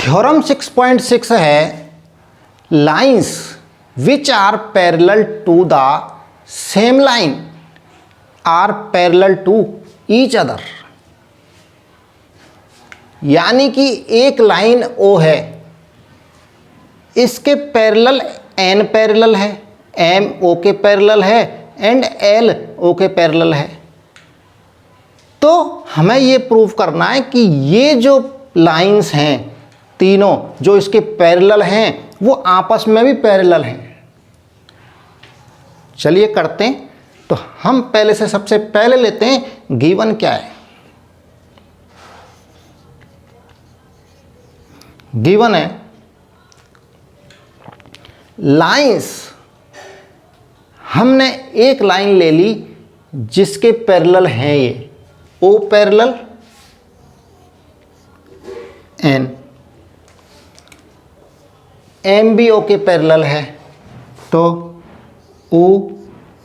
Theorem 6.6 है lines which are parallel to the same line are parallel to each other. यानी कि एक line O है, इसके पैरेलल एन पैरेलल है, एम ओ के पैरेलल है एंड एल ओ के पैरेलल है। तो हमें ये प्रूव करना है कि ये जो लाइंस हैं तीनों जो इसके पैरेलल हैं वो आपस में भी पैरेलल हैं। चलिए करते हैं। तो हम पहले से सबसे पहले लेते हैं गिवन क्या है। गिवन है लाइंस, हमने एक लाइन ले ली जिसके पैरेलल हैं ये ओ पैरेलल एन, एम भी ओ के पैरेलल है तो O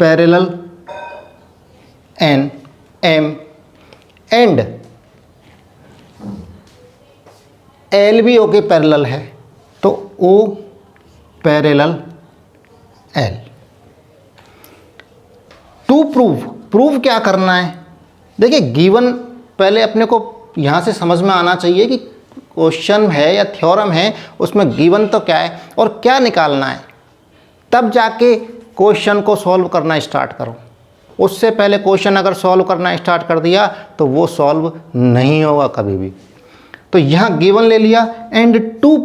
parallel N M, and L भी ओ के पैरेलल है तो O parallel L. To prove क्या करना है। देखिए गिवन पहले अपने को यहाँ से समझ में आना चाहिए कि क्वेश्चन है या थ्योरम है उसमें गिवन तो क्या है और क्या निकालना है, तब जाके क्वेश्चन को सॉल्व करना स्टार्ट करो। उससे पहले क्वेश्चन अगर सॉल्व करना स्टार्ट कर दिया तो वो सॉल्व नहीं होगा कभी भी। तो यहाँ गिवन ले लिया एंड टू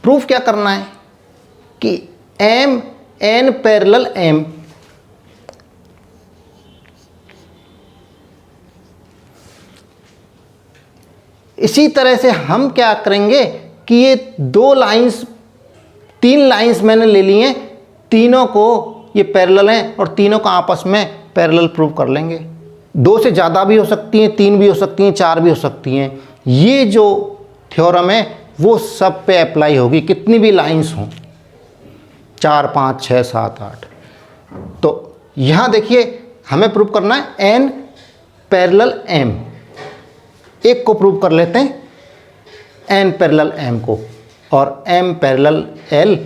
प्रूफ क्या करना है कि एम एन पैरेलल एम, इसी तरह से हम क्या करेंगे कि ये दो लाइंस, तीन लाइंस मैंने ले ली हैं, तीनों को ये पैरेलल हैं और तीनों को आपस में पैरेलल प्रूव कर लेंगे। दो से ज़्यादा भी हो सकती हैं, तीन भी हो सकती हैं, चार भी हो सकती हैं। ये जो थ्योरम है वो सब पे अप्लाई होगी, कितनी भी लाइंस हों, 4 5 6 7 8। तो यहाँ देखिए हमें प्रूव करना है एन पैरेलल एम। एक को प्रूव कर लेते हैं एन पैरेलल एम को, और एम पैरेलल एल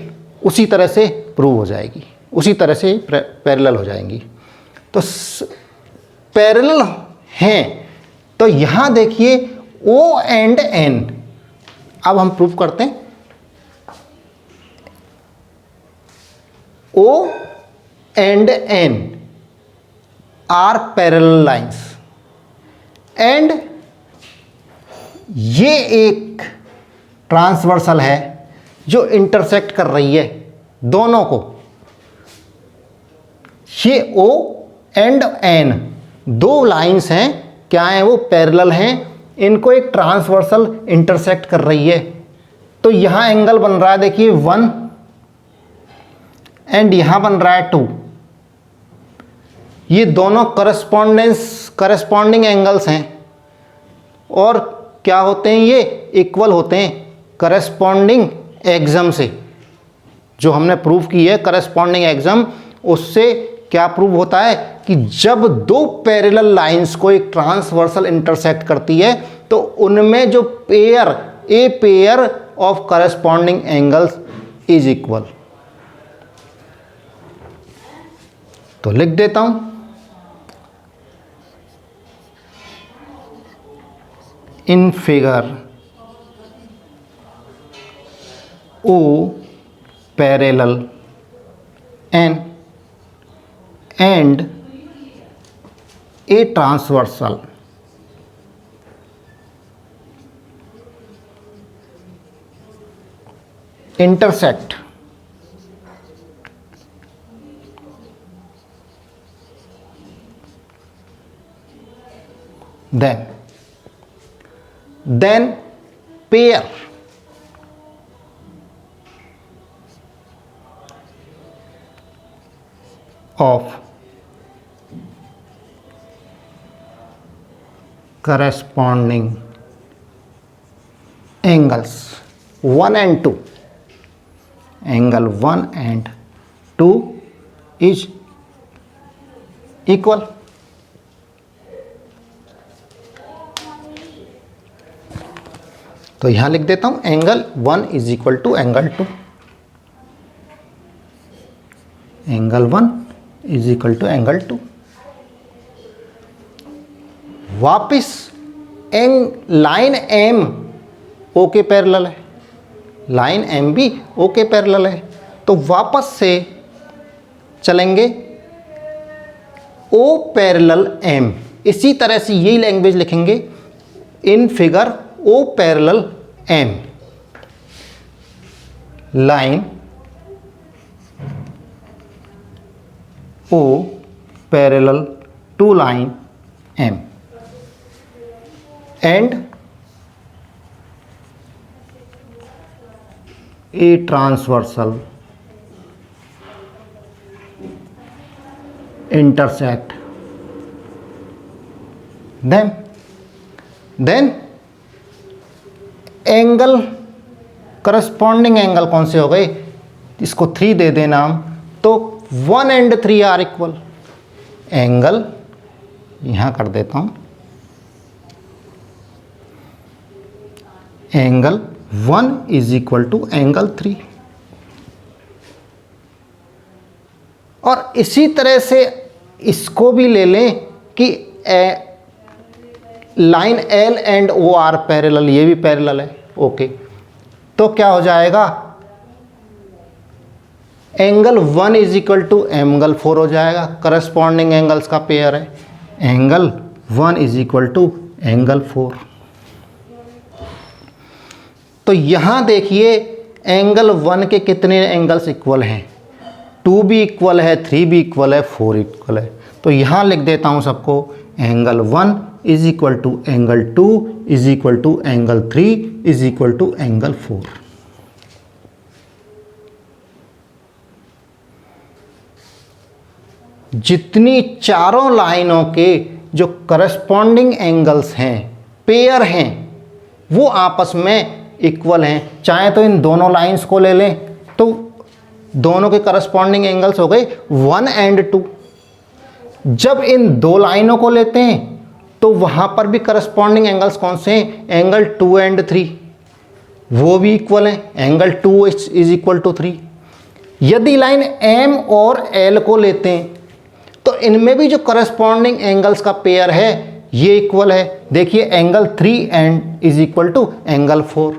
उसी तरह से प्रूव हो जाएगी, उसी तरह से पैरेलल हो जाएंगी। तो पैरेलल हैं तो यहाँ देखिए ओ एंड एन। अब हम प्रूव करते हैं O and N are parallel lines and ये एक ट्रांसवर्सल है जो इंटरसेक्ट कर रही है दोनों को। ये ओ एंड एन दो लाइंस हैं, क्या हैं वो पैरेलल हैं, इनको एक ट्रांसवर्सल इंटरसेक्ट कर रही है। तो यहाँ एंगल बन रहा है देखिए 1 एंड यहाँ बन रहा है 2। ये दोनों करस्पॉन्डिंग एंगल्स हैं और क्या होते हैं, ये इक्वल होते हैं करस्पॉन्डिंग एग्जम से। जो हमने प्रूव की है करस्पॉन्डिंग एग्जम, उससे क्या प्रूव होता है कि जब दो पैरेलल लाइंस को एक ट्रांसवर्सल इंटरसेक्ट करती है तो उनमें जो a pair of corresponding angles is equal. तो लिख देता हूं in figure O parallel N and a transversal intersect then pair of corresponding angles 1 and 2, angle 1 and 2 is equal। तो यहाँ लिख देता हूँ angle 1 is equal to angle 2, angle 1 is equal to angle 2। वापिस लाइन एम ओ के parallel है, line M भी O के पैरेलल है, तो वापस से चलेंगे ओ पैरेलल एम। इसी तरह से यही लैंग्वेज लिखेंगे in figure O parallel M, line O parallel to line M and a transversal intersect then angle, corresponding angle कौन से हो गए, इसको 3 दे देना हम, तो 1 and 3 आर इक्वल। एंगल यहां कर देता हूं, angle 1 is equal to angle 3। और इसी तरह से इसको भी ले लें कि line L and O are parallel, ये भी पैरेलल है, ओके। तो क्या हो जाएगा, angle 1 is equal to angle 4 हो जाएगा, करस्पॉन्डिंग एंगल्स का पेयर है। Angle 1 is equal to angle 4। तो यहां देखिए एंगल 1 के कितने एंगल्स इक्वल हैं, 2 भी इक्वल है, 3 भी इक्वल है, 4 इक्वल है। तो यहाँ लिख देता हूँ सबको, angle 1 is equal to angle 2 is equal to angle 3 is equal to angle 4। जितनी चारों लाइनों के जो करस्पॉन्डिंग एंगल्स हैं, पेयर हैं, वो आपस में इक्वल हैं। चाहे तो इन दोनों लाइंस को ले लें तो दोनों के करस्पॉन्डिंग एंगल्स हो गए 1 and 2। जब इन दो लाइनों को लेते हैं तो वहां पर भी करस्पॉन्डिंग एंगल्स कौन से हैं, एंगल 2 and 3, वो भी इक्वल हैं, एंगल 2 इज इक्वल टू 3। यदि लाइन एम और एल को लेते हैं तो इनमें भी जो करस्पॉन्डिंग एंगल्स का पेयर है ये इक्वल है। देखिए angle 3 and is equal to angle 4।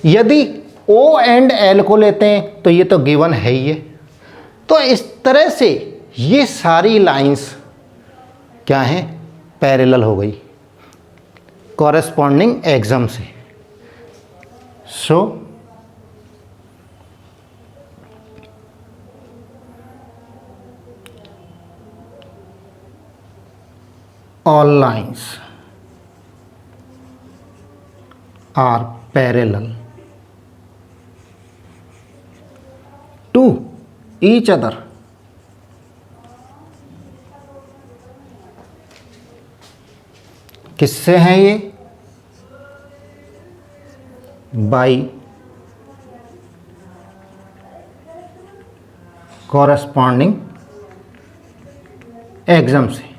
यदि ओ एंड एल को लेते हैं तो ये तो गिवन है ही है। तो इस तरह से ये सारी लाइंस क्या हैं, पैरेलल हो गई कॉरेस्पॉन्डिंग एक्सम से। सो all lines are parallel to each other किससे हैं ये, बाई कॉरेस्पॉन्डिंग एक्सम से।